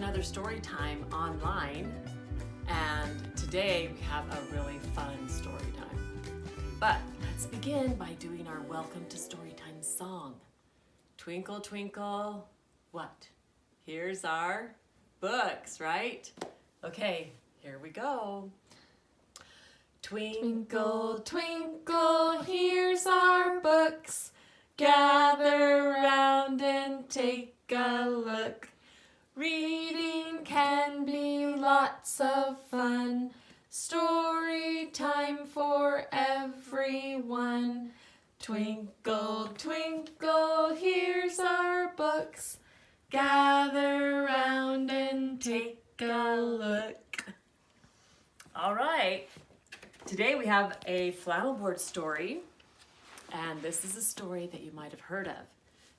another story time online, and today we have a really fun story time. But let's begin by doing our welcome to Storytime song. Twinkle, twinkle, what? Here's our books, right? Okay, here we go. Twinkle, twinkle, here's our books. Gather round and take a look. Reading can be lots of fun. Story time for everyone. Twinkle, twinkle, here's our books. Gather round and take a look. All right, today we have a flannel board story, and this is a story that you might have heard of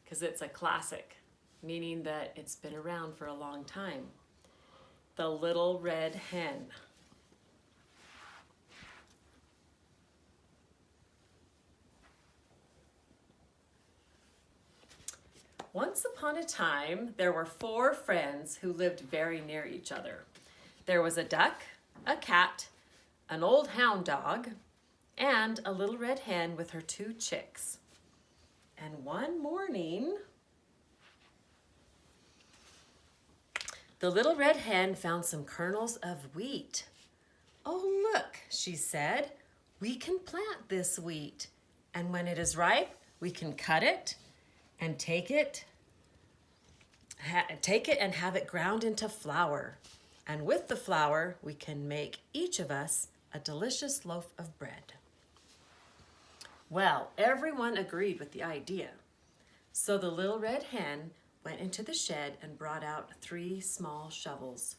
because it's a classic, meaning that it's been around for a long time. The Little Red Hen. Once upon a time, there were 4 friends who lived very near each other. There was a duck, a cat, an old hound dog, and a little red hen with her 2 chicks. And one morning, the little red hen found some kernels of wheat. "Oh, look," she said, "we can plant this wheat, and when it is ripe, we can cut it and take it and have it ground into flour. And with the flour, we can make each of us a delicious loaf of bread." Well, everyone agreed with the idea. So the little red hen went into the shed and brought out 3 small shovels.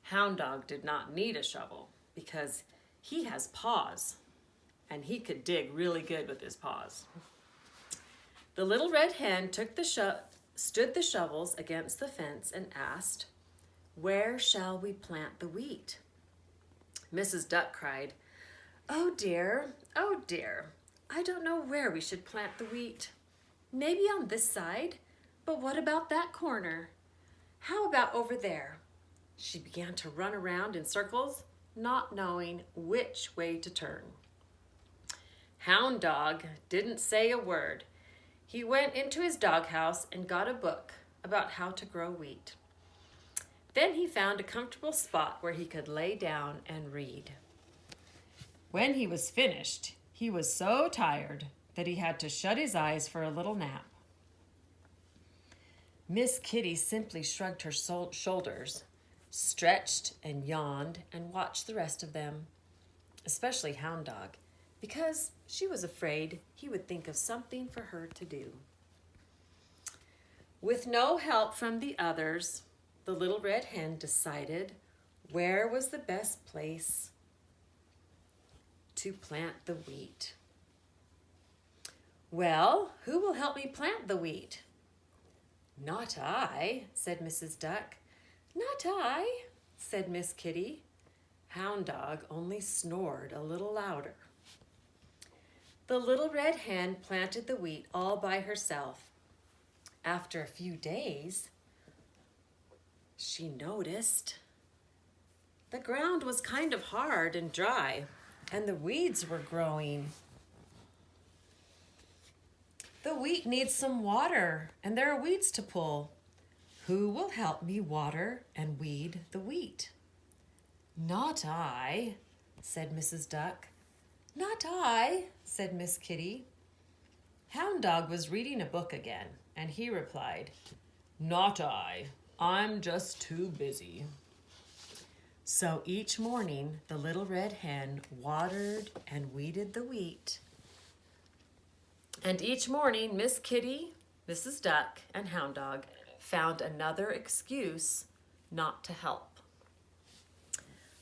Hound Dog did not need a shovel because he has paws, and he could dig really good with his paws. The little red hen stood the shovels against the fence and asked, "Where shall we plant the wheat?" Mrs. Duck cried, oh dear, I don't know where we should plant the wheat. Maybe on this side, but what about that corner? How about over there?" She began to run around in circles, not knowing which way to turn. Hound Dog didn't say a word. He went into his doghouse and got a book about how to grow wheat. Then he found a comfortable spot where he could lay down and read. When he was finished, he was so tired that he had to shut his eyes for a little nap. Miss Kitty simply shrugged her shoulders, stretched and yawned, and watched the rest of them, especially Hound Dog, because she was afraid he would think of something for her to do. With no help from the others, the little red hen decided where was the best place to plant the wheat. "Well, who will help me plant the wheat?" "Not I," said Mrs. Duck. "Not I," said Miss Kitty. Hound Dog only snored a little louder. The little red hen planted the wheat all by herself. After a few days, she noticed the ground was kind of hard and dry, and the weeds were growing. "The wheat needs some water, and there are weeds to pull. Who will help me water and weed the wheat?" "Not I," said Mrs. Duck. "Not I," said Miss Kitty. Hound Dog was reading a book again, and he replied, "Not I. I'm just too busy." So each morning, the little red hen watered and weeded the wheat. And each morning, Miss Kitty, Mrs. Duck, and Hound Dog found another excuse not to help.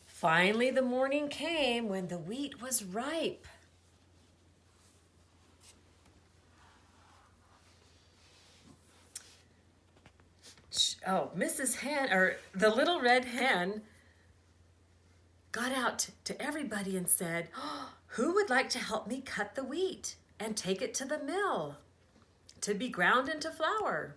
Finally, the morning came when the wheat was ripe. The little red hen got out to everybody and said, "Who would like to help me cut the wheat and take it to the mill to be ground into flour?"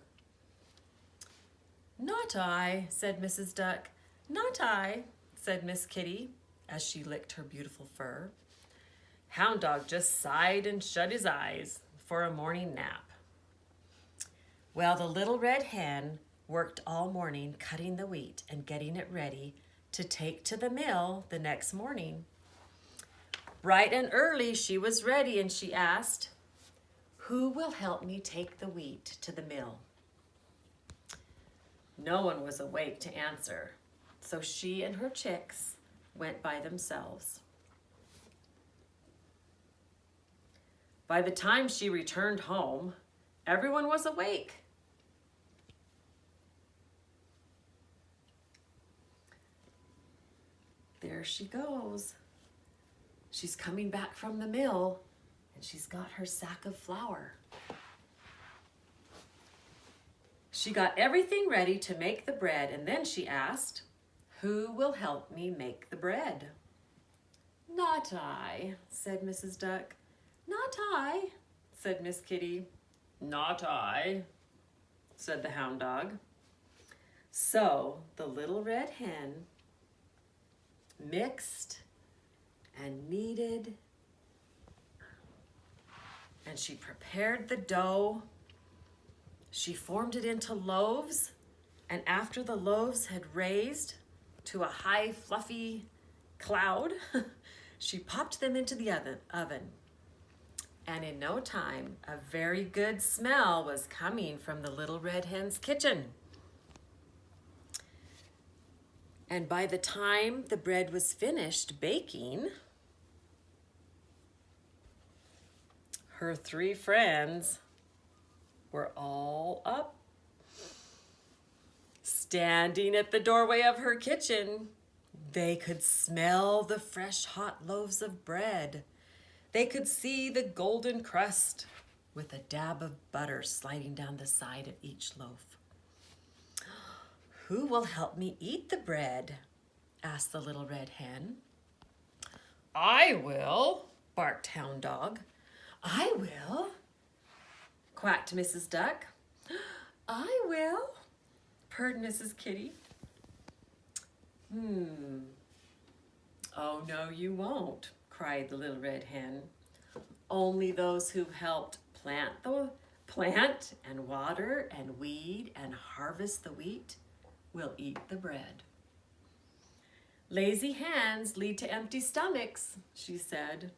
"Not I," said Mrs. Duck. "Not I," said Miss Kitty, as she licked her beautiful fur. Hound Dog just sighed and shut his eyes for a morning nap. Well, the little red hen worked all morning cutting the wheat and getting it ready to take to the mill the next morning. Bright and early she was ready, and she asked, "Who will help me take the wheat to the mill?" No one was awake to answer, so she and her chicks went by themselves. By the time she returned home, everyone was awake. There she goes. She's coming back from the mill, and she's got her sack of flour. She got everything ready to make the bread, and then she asked, "Who will help me make the bread?" "Not I," said Mrs. Duck. "Not I," said Miss Kitty. "Not I," said the Hound Dog. So the little red hen mixed and kneaded, and she prepared the dough. She formed it into loaves, and after the loaves had raised to a high fluffy cloud, she popped them into the oven. And in no time, a very good smell was coming from the little red hen's kitchen. And by the time the bread was finished baking, her three friends were all up, standing at the doorway of her kitchen. They could smell the fresh hot loaves of bread. They could see the golden crust with a dab of butter sliding down the side of each loaf. "Who will help me eat the bread?" asked the little red hen. "I will," barked Hound Dog. "I will," quacked Mrs. Duck. "I will," purred Mrs. Kitty. "Oh, no, you won't," cried the little red hen. "Only those who helped plant and water and weed and harvest the wheat will eat the bread." "Lazy hands lead to empty stomachs," she said.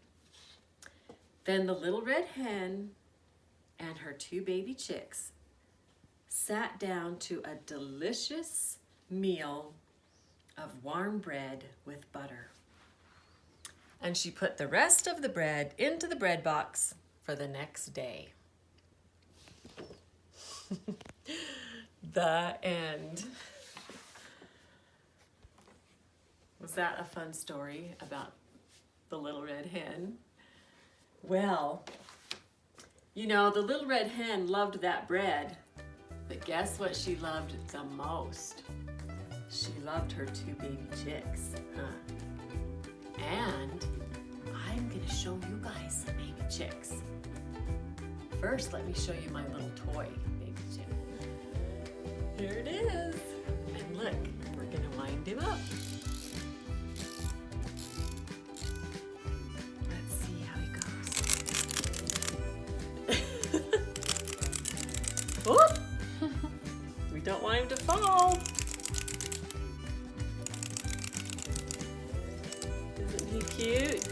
Then the little red hen and her two baby chicks sat down to a delicious meal of warm bread with butter. And she put the rest of the bread into the bread box for the next day. The end. Was that a fun story about the little red hen? Well, you know, the little red hen loved that bread, but guess what she loved the most? She loved her two baby chicks, And I'm gonna show you guys some baby chicks. First, let me show you my little toy baby chick. Here it is. And look, we're gonna wind him up. Let's see how he goes. Whoop! We don't want him to fall. Isn't he cute?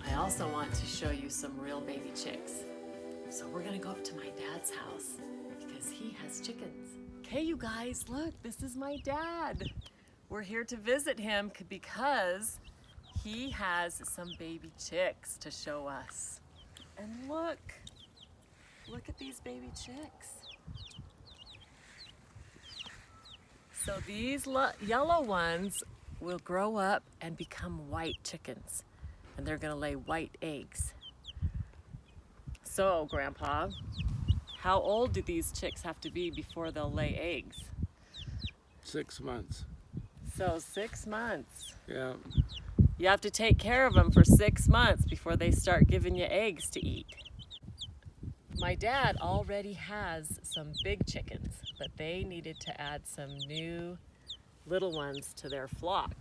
I also want to show you some real baby chicks. So we're gonna go up to my dad's house because he has chickens. Okay, you guys, look, this is my dad. We're here to visit him because he has some baby chicks to show us. And look at these baby chicks. So these yellow ones will grow up and become white chickens, and they're gonna lay white eggs. So, Grandpa, how old do these chicks have to be before they'll lay eggs? 6 months. So 6 months. Yeah. You have to take care of them for 6 months before they start giving you eggs to eat. My dad already has some big chickens, but they needed to add some new little ones to their flock.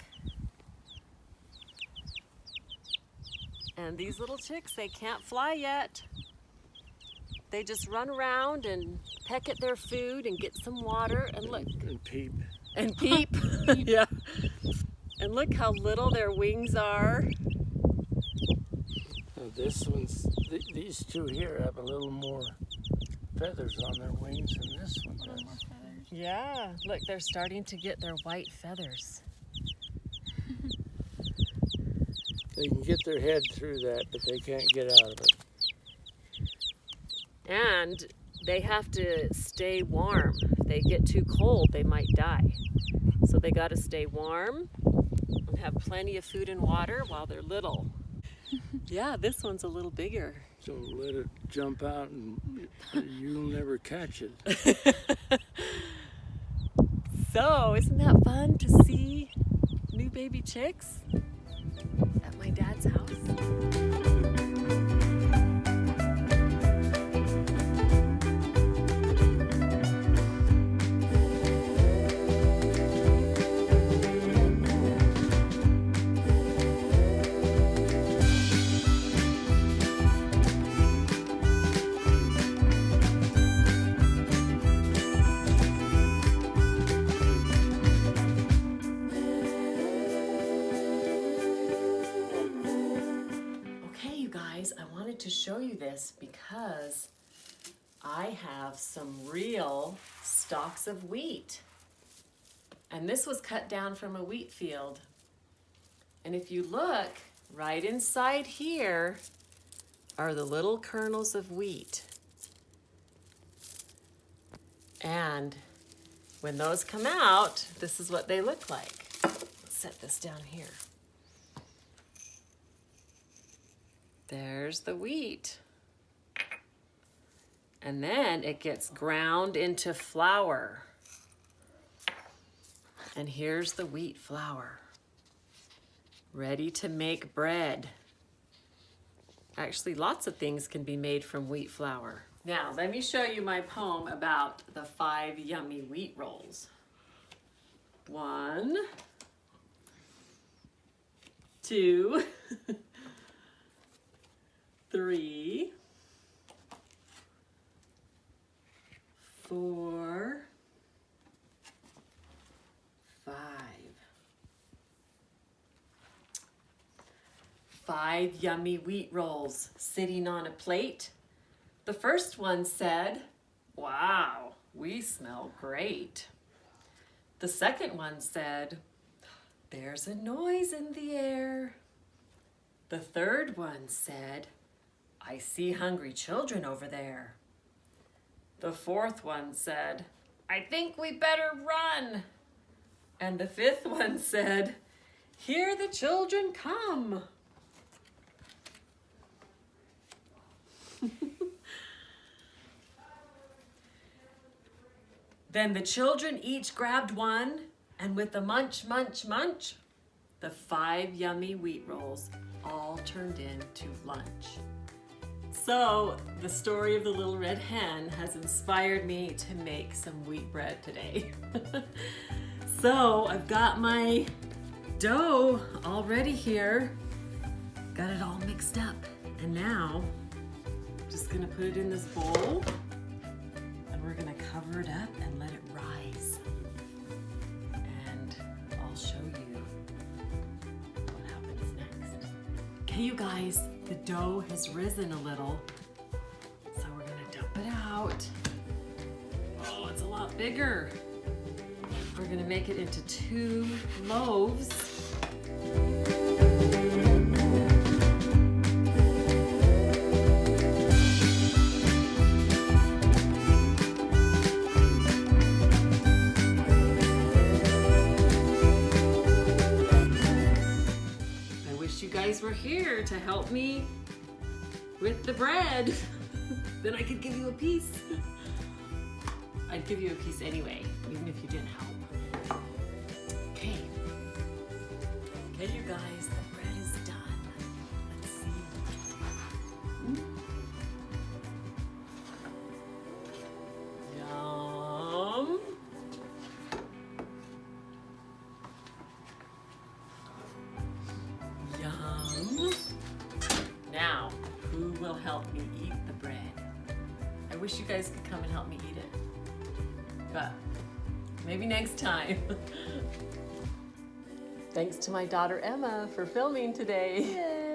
And these little chicks, they can't fly yet. They just run around and peck at their food and get some water and look. And peep. And peep. Yeah. And look how little their wings are. These two here have a little more feathers on their wings than this one does. Yeah, look, they're starting to get their white feathers. They can get their head through that, but they can't get out of it. And they have to stay warm. If they get too cold, they might die. So they got to stay warm and have plenty of food and water while they're little. Yeah, this one's a little bigger. So let it jump out and you'll never catch it. So, isn't that fun to see new baby chicks at my dad's house? I wanted to show you this because I have some real stalks of wheat. And this was cut down from a wheat field. And if you look, right inside here are the little kernels of wheat. And when those come out, this is what they look like. Let's set this down here. There's the wheat. And then it gets ground into flour. And here's the wheat flour, ready to make bread. Actually, lots of things can be made from wheat flour. Now, let me show you my poem about the 5 yummy wheat rolls. 1, 2, 3, 4, 5. 5 yummy wheat rolls sitting on a plate. The first one said, "Wow, we smell great." The second one said, "There's a noise in the air." The third one said, "I see hungry children over there." The fourth one said, "I think we better run." And the fifth one said, "Here the children come." Then the children each grabbed one, and with a munch, munch, munch, the 5 yummy wheat rolls all turned into lunch. So the story of the little red hen has inspired me to make some wheat bread today. So I've got my dough all ready here. Got it all mixed up. And now I'm just gonna put it in this bowl and we're gonna cover it up and let it rise. And I'll show you what happens next. Okay, you guys, the dough has risen a little. So we're gonna dump it out. Oh, it's a lot bigger. We're gonna make it into 2 loaves. I wish you guys were here to help me with the bread. Then I could give you a piece. I'd give you a piece anyway, even if you didn't help. Okay. Okay, you guys, the bread is done. Let's see. wish you guys could come and help me eat it. But maybe next time. Thanks to my daughter Emma for filming today. Yay.